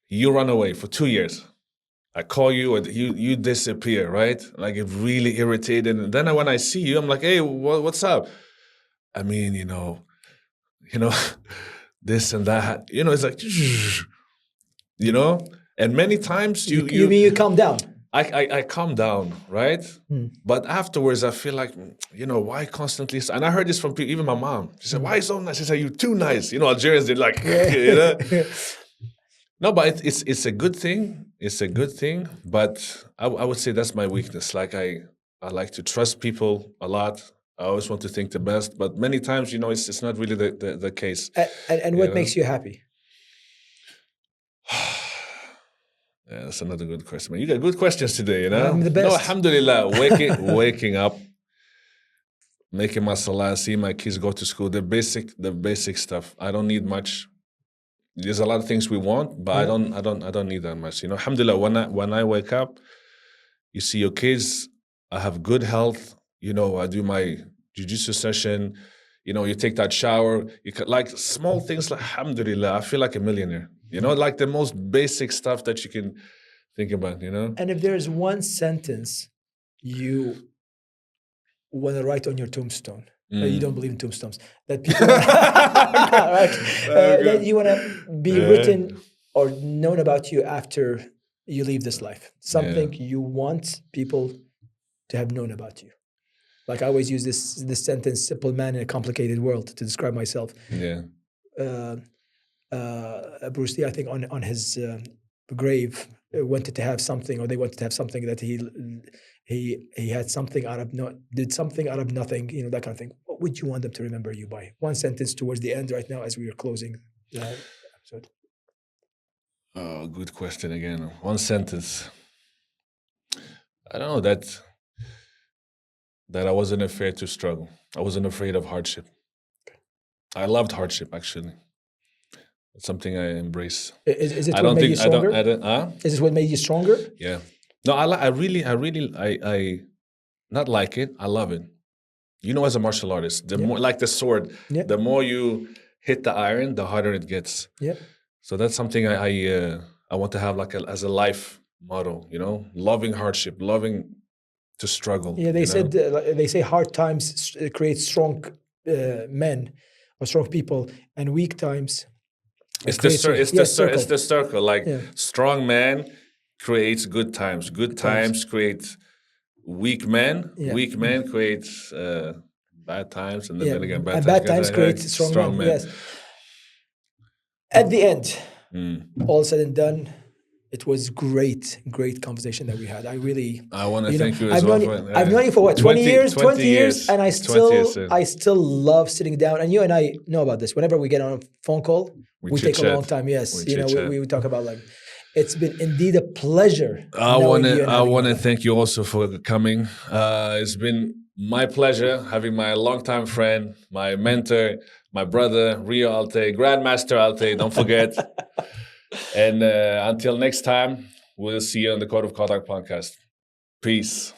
You run away for 2 years. I call you and you disappear, right? Like it really irritated. And then when I see you, I'm like, hey, what's up? I mean, you know, this and that. You know, it's like, you know. And many times You mean you calm down? I calm down, right? But afterwards, I feel like, you know, why constantly? And I heard this from people, even my mom. She said, "Why so nice?" She said, "You're too nice." You know, Algerians did like, you know. No, but it's a good thing. It's a good thing. But I would say that's my weakness. Like I like to trust people a lot. I always want to think the best. But many times, you know, it's not really the case. And what makes you happy? Yeah, that's another good question, man. You got good questions today, you know? I'm the best. No, alhamdulillah, waking up, making my salah, seeing my kids go to school, the basic stuff. I don't need much. There's a lot of things we want, but I don't need that much. You know, alhamdulillah, when I wake up, you see your kids, I have good health, you know, I do my jiu-jitsu session, you know, you take that shower, like small things like alhamdulillah, I feel like a millionaire. You know, like the most basic stuff that you can think about, you know? And if there's one sentence you want to write on your tombstone, you don't believe in tombstones, that people that you want to be written or known about you after you leave this life. Something you want people to have known about you. Like I always use this sentence, simple man in a complicated world, to describe myself. Yeah. Bruce Lee, I think on his grave, wanted to have something, or they wanted to have something that he had something out of did something out of nothing, you know, that kind of thing. What would you want them to remember you by? One sentence towards the end, right now, as we are closing the episode. Oh, good question again. One sentence. I don't know that I wasn't afraid to struggle. I wasn't afraid of hardship. I loved hardship, actually. It's something I embrace. Is it what made you stronger? Is this what made you stronger? Yeah. No, I really, not like it. I love it. You know, as a martial artist, the more like the sword, the more you hit the iron, the harder it gets. Yeah. So that's something I want to have like as a life motto. You know, loving hardship, loving to struggle. Yeah, they say hard times create strong men or strong people, and weak times. It's the circle. Like strong man creates good times. Good times create weak men. Yeah. Weak men creates bad times, and then again bad times create strong men. Yes. At the end, all said and done, it was great conversation that we had. I want to thank you as well. I've known you for what, 20 years, and I still love sitting down. And you and I know about this. Whenever we get on a phone call, we take a long time. Yes, we talk about like. It's been indeed a pleasure. I want to thank you also for coming. It's been my pleasure having my longtime friend, my mentor, my brother, Rio Altaie, Grand Master Altaie. Don't forget. And until next time, we'll see you on the Code of Conduct podcast. Peace.